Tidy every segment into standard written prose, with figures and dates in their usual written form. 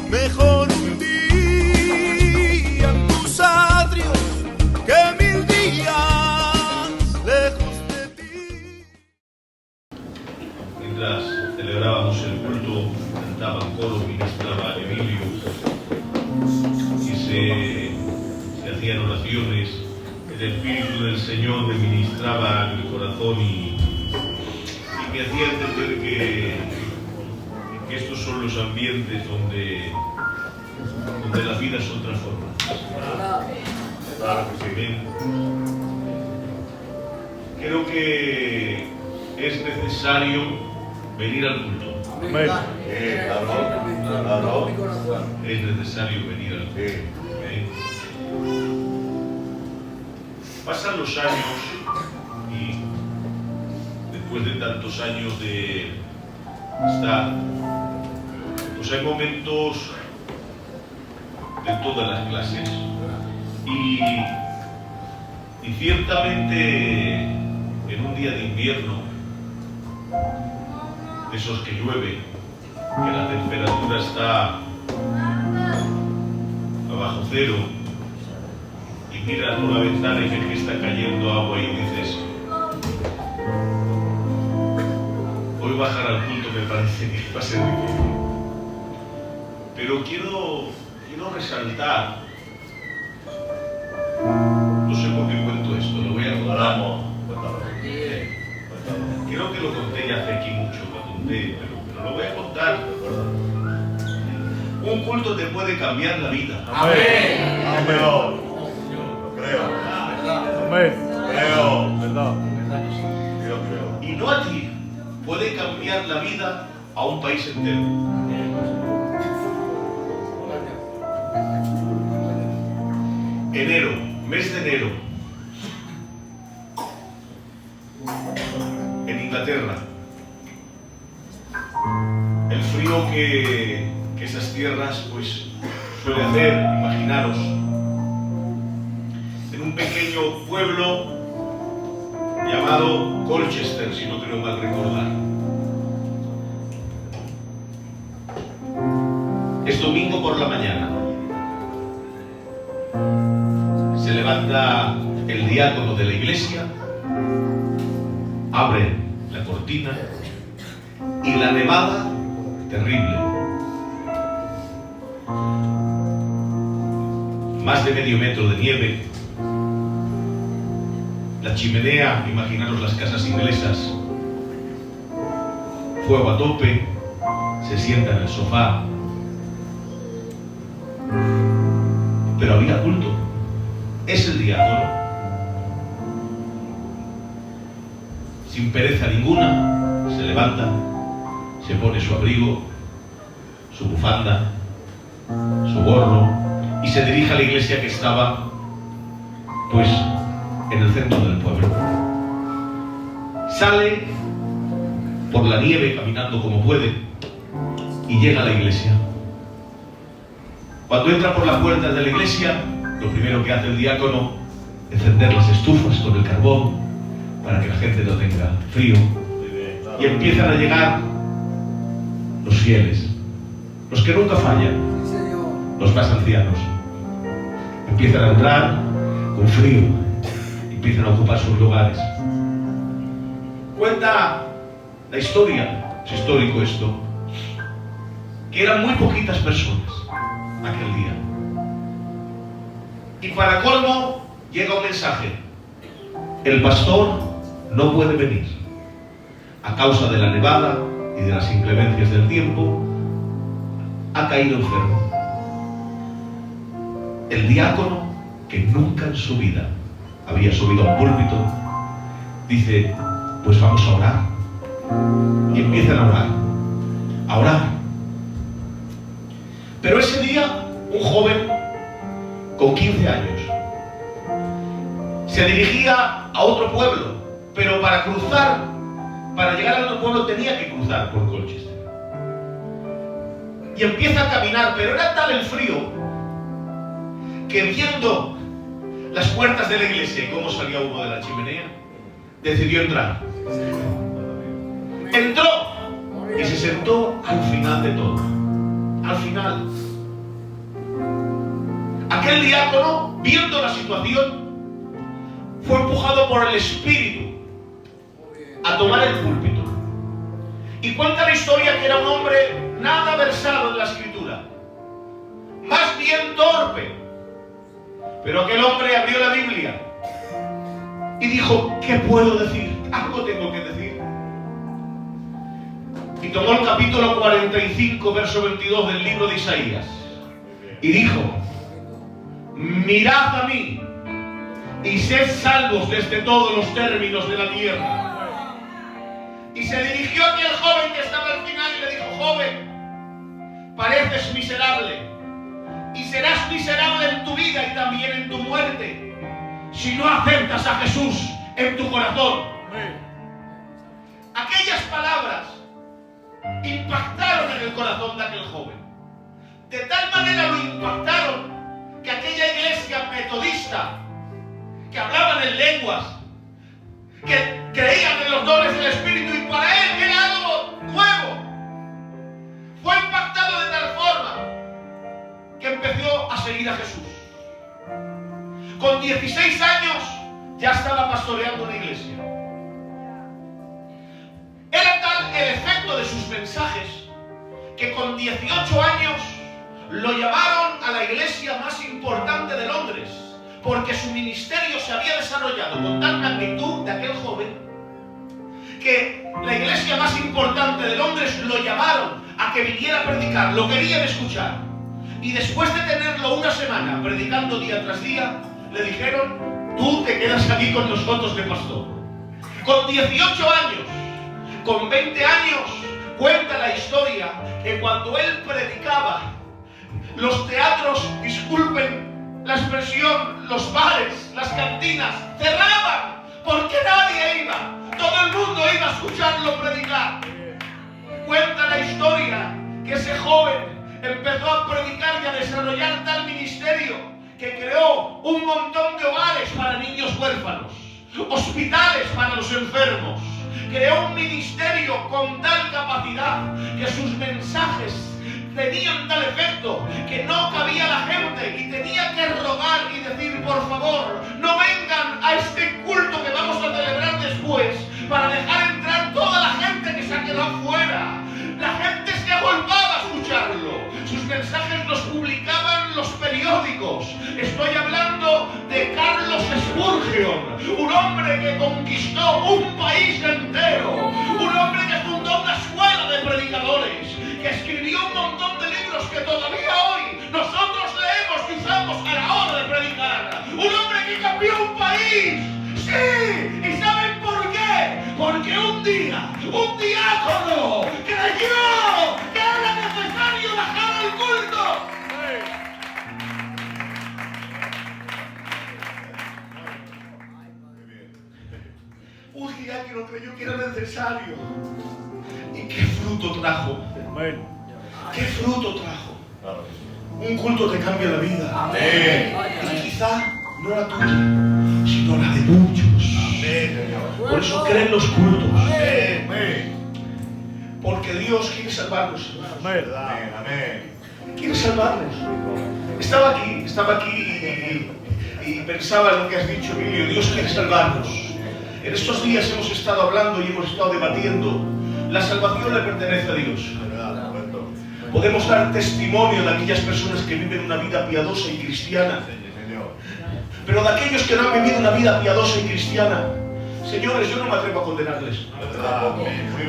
Mejor un día en tus atrios que 1000 días lejos de ti. Mientras celebrábamos el culto, cantaba en coro, ministraba Emilio y se hacían oraciones. El Espíritu del Señor me ministraba en el corazón y me hacía entender que estos son los ambientes donde las vidas son transformadas. Claro que sí. Creo que es necesario venir al culto. Claro. Es necesario venir al culto. Pasan los años y después de tantos años de estar, pues hay momentos de todas las clases y ciertamente en un día de invierno, de esos que llueve, que la temperatura está abajo cero y miras por la ventana y ves que está cayendo agua y dices, hoy bajar al culto me parece que va a ser difícil. Pero quiero resaltar, no sé por qué cuento esto, lo voy a contar. Creo que lo conté ya hace aquí mucho, lo conté, pero lo voy a contar. Un culto te puede cambiar la vida. Amén. Amén. Creo. Amén. Creo. ¿Verdad? Creo. Y no a ti, puede cambiar la vida a un país entero. Enero, mes de enero, en Inglaterra, el frío que esas tierras pues suele hacer, imaginaros, en un pequeño pueblo llamado Colchester, si no creo mal recordar. Es domingo por la mañana. Se levanta el diácono de la iglesia, abre la cortina y la nevada terrible. Más de medio metro de nieve. La chimenea, imaginaros las casas inglesas, fuego a tope, se sienta en el sofá. Pero había culto. Es el diácono, sin pereza ninguna, se levanta, se pone su abrigo, su bufanda, su gorro y se dirige a la iglesia que estaba, pues, en el centro del pueblo. Sale por la nieve caminando como puede y llega a la iglesia. Cuando entra por las puertas de la iglesia, lo primero que hace el diácono es encender las estufas con el carbón para que la gente no tenga frío. Y empiezan a llegar los fieles, los que nunca fallan, los más ancianos. Empiezan a entrar con frío, empiezan a ocupar sus lugares. Cuenta la historia, es histórico esto, que eran muy poquitas personas aquel día. Y para colmo llega un mensaje: el pastor no puede venir a causa de la nevada y de las inclemencias del tiempo, ha caído enfermo. El diácono, que nunca en su vida había subido a un púlpito, dice, pues vamos a orar. Y empiezan a orar. Pero ese día un joven con 15 años se dirigía a otro pueblo, pero para llegar al otro pueblo tenía que cruzar por Colchester. Y empieza a caminar, pero era tal el frío que, viendo las puertas de la iglesia y cómo salía humo de la chimenea, decidió entrar. Entró y se sentó al final de todo. Al final. aquel diácono, viendo la situación, fue empujado por el Espíritu a tomar el púlpito. Y cuenta la historia que era un hombre nada versado en la Escritura, más bien torpe. Pero aquel hombre abrió la Biblia y dijo: ¿qué puedo decir? Algo tengo que decir. Y tomó el capítulo 45, verso 22 del libro de Isaías y dijo: mirad a mí y sed salvos desde todos los términos de la tierra. Y se dirigió a aquel joven que estaba al final y le dijo: joven, pareces miserable y serás miserable en tu vida y también en tu muerte si no aceptas a Jesús en tu corazón. Aquellas palabras impactaron en el corazón de aquel joven. De tal manera lo impactaron que aquella iglesia metodista, que hablaban en lenguas, que creían en los dones del Espíritu y para él era algo nuevo, fue impactado de tal forma que empezó a seguir a Jesús. Con 16 años ya estaba pastoreando una iglesia. Era tal el efecto de sus mensajes que con 18 años lo llamaron a la iglesia más importante de Londres, porque su ministerio se había desarrollado con tal magnitud de aquel joven que la iglesia más importante de Londres lo llamaron a que viniera a predicar, lo querían escuchar. Y después de tenerlo una semana predicando día tras día, le dijeron: tú te quedas aquí con nosotros de pastor. Con 18 años, con 20 años, cuenta la historia que cuando él predicaba, los teatros, disculpen la expresión, los bares, las cantinas, cerraban porque nadie iba. Todo el mundo iba a escucharlo predicar. Cuenta la historia que ese joven empezó a predicar y a desarrollar tal ministerio que creó un montón de hogares para niños huérfanos, hospitales para los enfermos. Creó un ministerio con tal capacidad que sus mensajes tenían tal efecto que no cabía la gente y tenía que rogar y decir: por favor, no vengan a este culto que vamos a celebrar después, para dejar entrar toda la gente que se ha quedado fuera. La gente se agolpaba a escucharlo. Sus mensajes los publicaban los periódicos. Estoy hablando de Carlos Spurgeon, un hombre que conquistó un país entero, un hombre que fundó una escuela de predicadores, que escribió un montón de libros que todavía hoy nosotros leemos y usamos a la hora de predicar. Un hombre que cambió un país. Sí, ¿y saben por qué? Porque un día, un diácono creyó que era necesario bajar al culto. Un diácono creyó que era necesario. ¿Y qué fruto trajo? ¿Qué fruto trajo? Un culto te cambia la vida. Amén. Y quizá no la tuya, sino la de muchos. Por eso creen los cultos. Porque Dios quiere salvarnos. Quiere salvarnos. Estaba aquí y pensaba en lo que has dicho, Emilio. Dios quiere salvarnos. En estos días hemos estado hablando y hemos estado debatiendo. La salvación le pertenece a Dios. Podemos dar testimonio de aquellas personas que viven una vida piadosa y cristiana. Pero de aquellos que no han vivido una vida piadosa y cristiana, señores, yo no me atrevo a condenarles.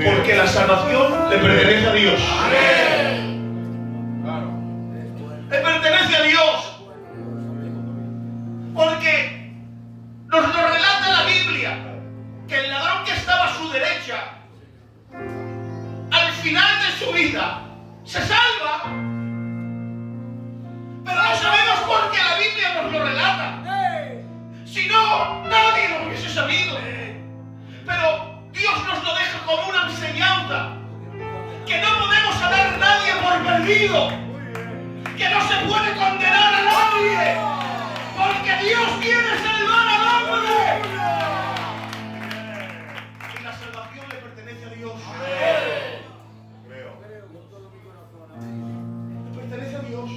Porque la salvación le pertenece a Dios. Le pertenece a Dios. Porque nos lo relata la Biblia, que el ladrón que estaba a su derecha, al final de su vida, se salva. Pero no sabemos por qué la Biblia nos lo relata. Si no, nadie lo hubiese sabido. Pero Dios nos lo deja como una enseñanza. Que no podemos dar a nadie por perdido. Que no se puede condenar a nadie. Porque Dios quiere salvar al hombre. Y la salvación le pertenece a Dios. Le pertenece a Dios.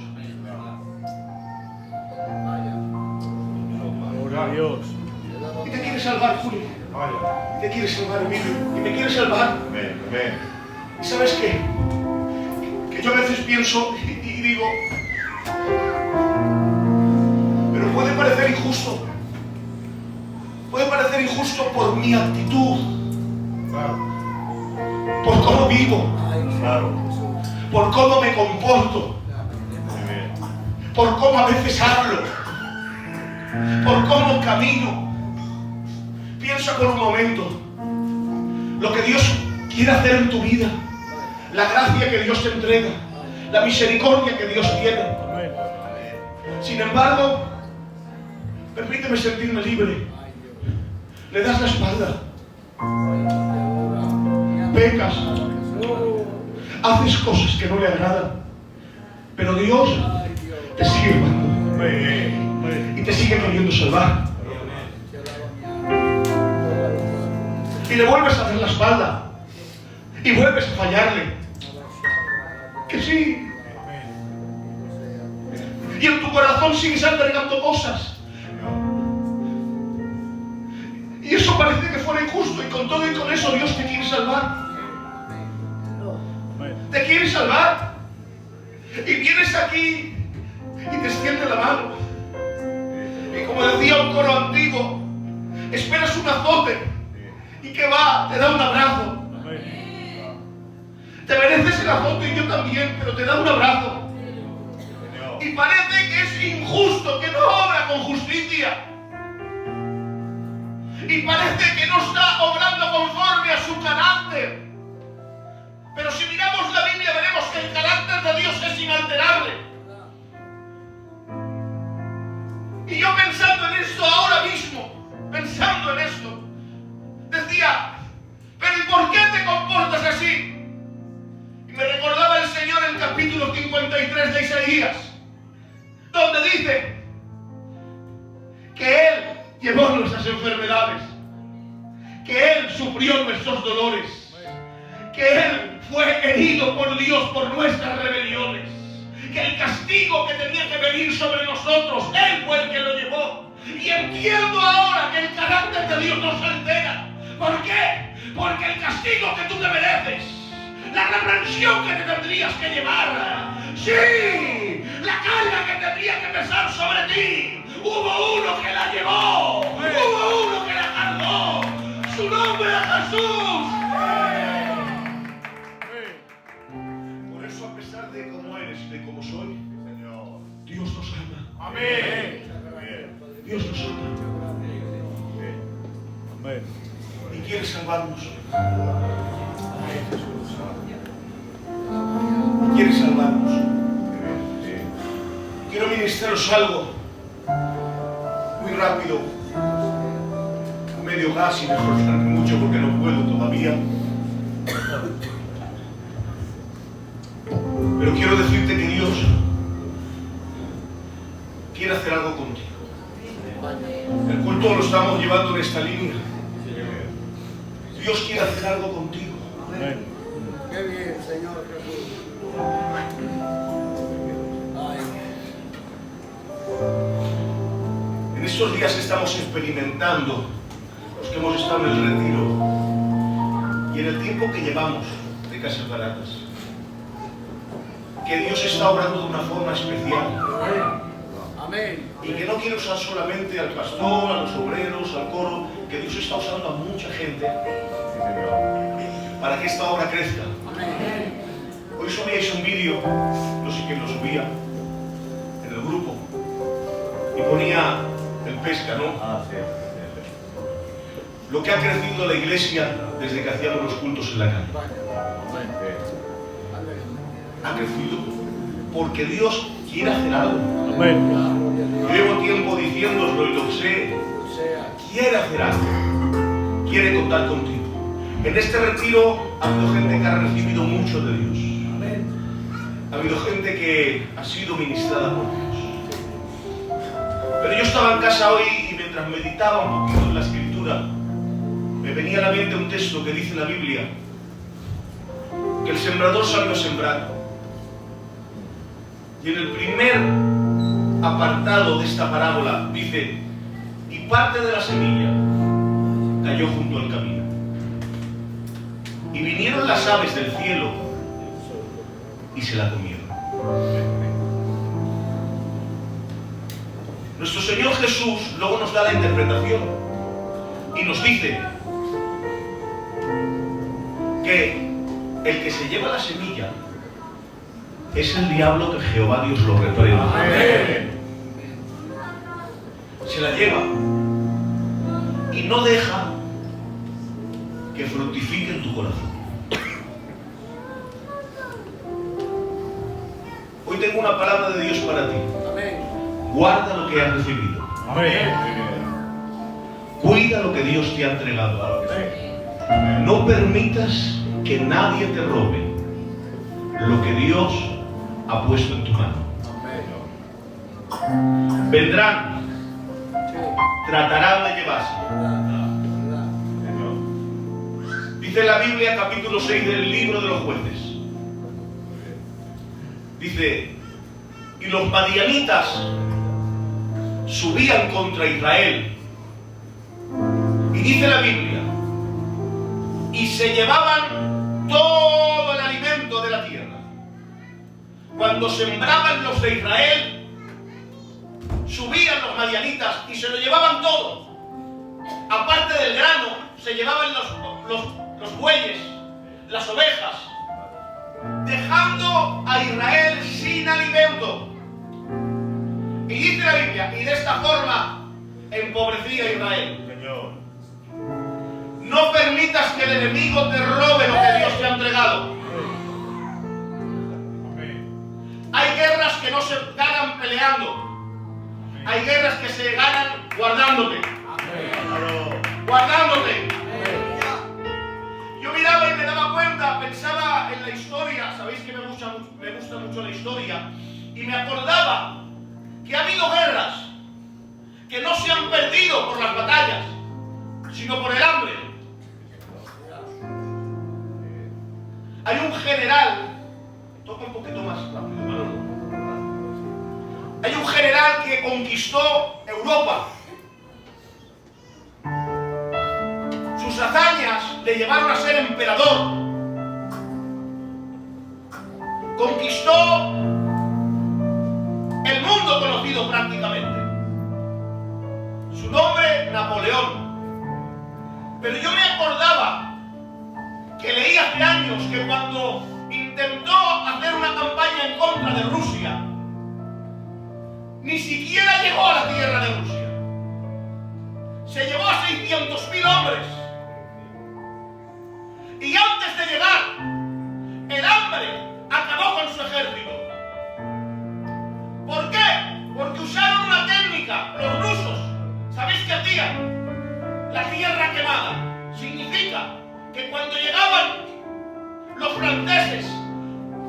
Dios. Y te quiere salvar, Julio. Y te quiere salvar, Emilio. Y me quiere salvar. Amén, amén. ¿Y sabes qué? Que yo a veces pienso y digo, pero puede parecer injusto. Puede parecer injusto por mi actitud. Claro. Por cómo vivo. Claro. Por cómo me comporto. Muy bien. Por cómo a veces hablo. Por cómo camino. Piensa por un momento lo que Dios quiere hacer en tu vida, la gracia que Dios te entrega, la misericordia que Dios tiene. Amén. Sin embargo, permíteme sentirme libre. Le das la espalda, pecas, haces cosas que no le agradan, pero Dios te sigue amando y te sigue queriendo salvar. Y le vuelves a dar la espalda y vuelves a fallarle. Que sí. Y en tu corazón sigues albergando cosas. Y eso parece que fuera injusto, y con todo y con eso Dios te quiere salvar. Te quiere salvar. Y vienes aquí y te extiende la mano. Y como decía un coro antiguo, esperas un azote. ¿Y qué va? Te da un abrazo. Te mereces el azote y yo también, pero te da un abrazo. Y parece que es injusto, que no obra con justicia. Y parece que no está obrando conforme a su carácter. Pero si miramos la Biblia veremos que el carácter de Dios es inalterable. Y yo pensando en esto ahora mismo, pensando en esto, decía, pero ¿y por qué te comportas así? Y me recordaba el Señor el capítulo 53 de Isaías, donde dice que Él llevó nuestras enfermedades, que Él sufrió nuestros dolores, que Él fue herido por Dios por nuestras rebeliones, que el castigo que tenía que venir sobre nosotros, Él fue el que lo llevó. Y entiendo ahora que el carácter de Dios nos altera. ¿Por qué? Porque el castigo que tú te mereces, la reprensión que te tendrías que llevar, sí, la carga que tendría que pesar sobre ti, hubo uno que la llevó, hubo uno que la cargó. Su nombre es Jesús. Por eso, a pesar de cómo eres y de cómo soy, Señor, Dios nos ama. Amén. Dios nos ama. Amén. Y quiere salvarnos. Quiere salvarnos. Quiero ministraros algo muy rápido, a medio gas, y mejor tarde mucho porque no puedo todavía. Pero quiero decirte que Dios quiere hacer algo contigo. El culto lo estamos llevando en esta línea. Dios quiere hacer algo contigo. Amén. Qué bien, Señor Jesús. En estos días estamos experimentando, los que hemos estado en el retiro y en el tiempo que llevamos de Casas Baratas, que Dios está obrando de una forma especial. Amén. Y que no quiere usar solamente al pastor, a los obreros, al coro, que Dios está usando a mucha gente para que esta obra crezca. Amén. Hoy subíais un vídeo, no sé quién lo subía, en el grupo, y ponía el pesca, ¿no? Sí. Lo que ha crecido la iglesia desde que hacíamos los cultos en la calle. Ha crecido porque Dios quiere hacer algo. Amén. Llevo tiempo diciéndoslo y lo sé. Quiere hacer algo. Quiere contar contigo. En este retiro ha habido gente que ha recibido mucho de Dios. Ha habido gente que ha sido ministrada por Dios. Pero yo estaba en casa hoy y mientras meditaba un poquito en la escritura, me venía a la mente un texto que dice en la Biblia que el sembrador salió a sembrar. Y en el primer apartado de esta parábola dice: y Y parte de la semilla cayó junto al camino. Y vinieron las aves del cielo y se la comieron. Nuestro Señor Jesús luego nos da la interpretación y nos dice que el que se lleva la semilla es el diablo, que Jehová Dios lo reprenda. Amén. Se la lleva y no deja que fructifique en tu corazón. Hoy tengo una palabra de Dios para ti. Amén. Guarda lo que has recibido. Amén. Cuida lo que Dios te ha entregado. No permitas que nadie te robe lo que Dios ha puesto en tu mano. Amén. Vendrán, Sí. tratarán de llevarse. Verdad. Dice la Biblia, capítulo 6 del libro de los Jueces. Dice, y los madianitas subían contra Israel. Y dice la Biblia, y se llevaban todo el alimento de la tierra. Cuando sembraban los de Israel, subían los madianitas y se lo llevaban todo. Aparte del grano, se llevaban los bueyes, las ovejas, dejando a Israel sin alimento. Y dice la Biblia, y de esta forma empobrecía a Israel. Señor. No permitas que el enemigo te robe lo que Dios te ha entregado. Amén. Hay guerras que no se ganan peleando. Hay guerras que se ganan guardándote. Claro. Guardándote. Yo miraba y me daba cuenta, pensaba en la historia. Sabéis que me gusta mucho la historia. Y me acordaba que ha habido guerras que no se han perdido por las batallas, sino por el hambre. Hay un general, toca un poquito más rápido, Manolo. Hay un general que conquistó Europa. Sus hazañas le llevaron a ser emperador. Conquistó el mundo conocido prácticamente. Su nombre, Napoleón. Pero yo me acordaba que leí hace años que cuando intentó hacer una campaña en contra de Rusia, ni siquiera llegó a la tierra de Rusia. Se llevó a 600.000 hombres. Y antes de llegar, el hambre acabó con su ejército. ¿Por qué? Porque usaron una técnica, los rusos. ¿Sabéis qué hacían? La tierra quemada. Significa que cuando llegaban los franceses,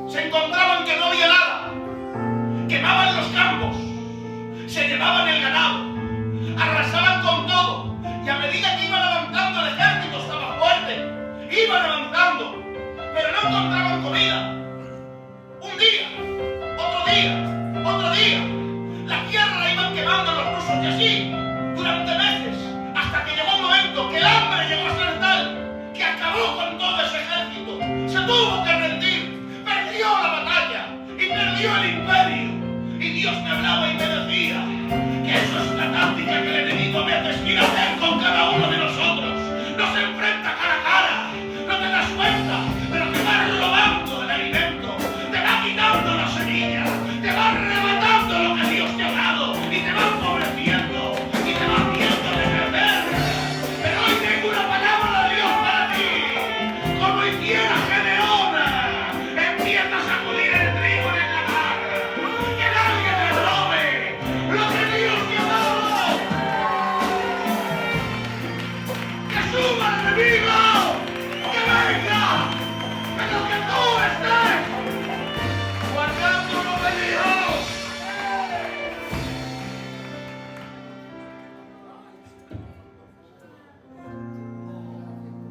se encontraban que no había nada. Quemaban los campos, se llevaban el ganado, arrasaban con todo. Y a medida que iban avanzando, el ejército estaba fuerte. Iban avanzando, pero no encontraban comida. Un día, otro día, otro día. La tierra la iban quemando los rusos y así, durante meses, hasta que llegó un momento que el hambre llegó a ser tal que acabó con todo ese ejército. Se tuvo que rendir, perdió la batalla y perdió el imperio. Y Dios me hablaba y me decía que eso es una táctica que el enemigo me quiere hacer con cada uno de nosotros. Nos enfrenta cara a cara, no te das cuenta, pero te va robando el alimento, te va quitando la semilla, te va arrebatando lo que Dios te ha dado y te va empobreciendo y te va haciendo de perder. Pero hoy tengo una palabra de Dios para ti. Como hiciera Gedeón, empieza a sacudir el trigo en el lagar. Que nadie te robe lo que Dios te ha dado. Que suba el enemigo, que venga, pero que tú estés guardando lo de Dios.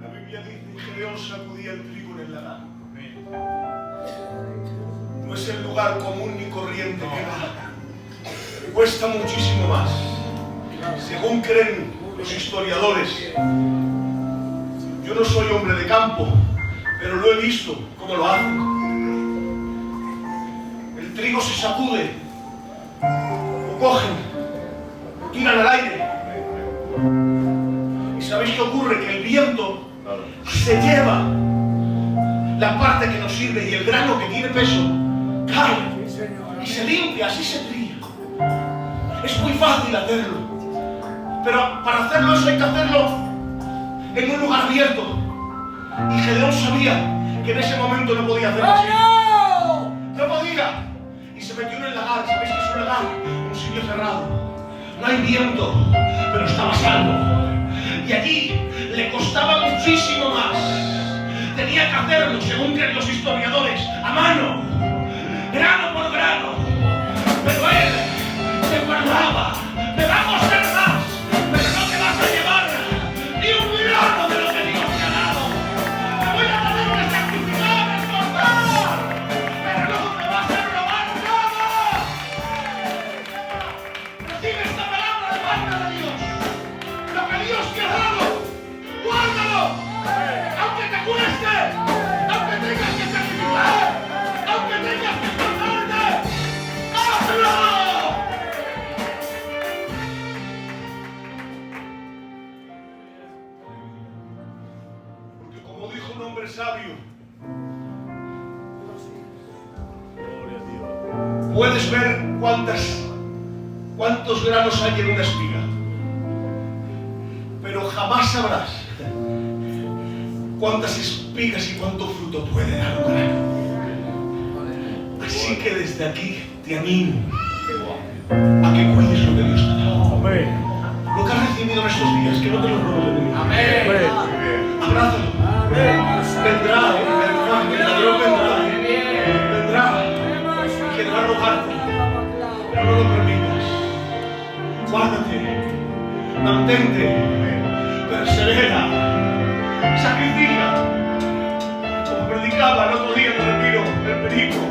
La Biblia dice que Gedeón sacudía el trigo en el lagar. No es el lugar común ni corriente que va. Cuesta muchísimo más. Según creen los historiadores, yo no soy hombre de campo, pero lo he visto cómo lo hacen. El trigo se sacude, lo cogen, lo tiran al aire. ¿Y sabéis qué ocurre? Que el viento se lleva la parte que nos sirve y el grano que tiene peso cae y se limpia, así se trilla. Es muy fácil hacerlo, pero para hacerlo eso hay que hacerlo en un lugar abierto. Y Gedeón sabía que en ese momento no podía hacerlo así. No podía. Y se metió en el lagar. ¿Sabéis qué es un lagar? Un sitio cerrado. No hay viento, pero estaba salvo. Y allí le costaba muchísimo más. Tenía que hacerlo, según creen los historiadores, a mano, grano por grano. Pero él se guardaba. Me va a costar más, pero no te vas a llevar ni un grano de lo que Dios te ha dado. Me voy a poner a sacrificar, a esforzar, pero no me vas a robar nada. Recibe esta palabra de parte de Dios. Lo que Dios te ha dado, guárdalo. Aunque te cueste, aunque tengas que sacrificar, aunque tengas que esforzarte, hazlo. Porque como dijo un hombre sabio, puedes ver cuántos granos hay en una espiga, pero jamás sabrás cuántas espigas y cuánto fruto puede dar un grano. Así que desde aquí te animo a que cuides lo que Dios te ha dado. Lo que has recibido en estos días, que no te lo robe el enemigo. Abrázalo. Vendrá, el ladrón vendrá y querrá robarte, pero no lo permitas. Guárdate, mantente, persevera, sacrifica, como predicaba el otro día en el retiro del Perico.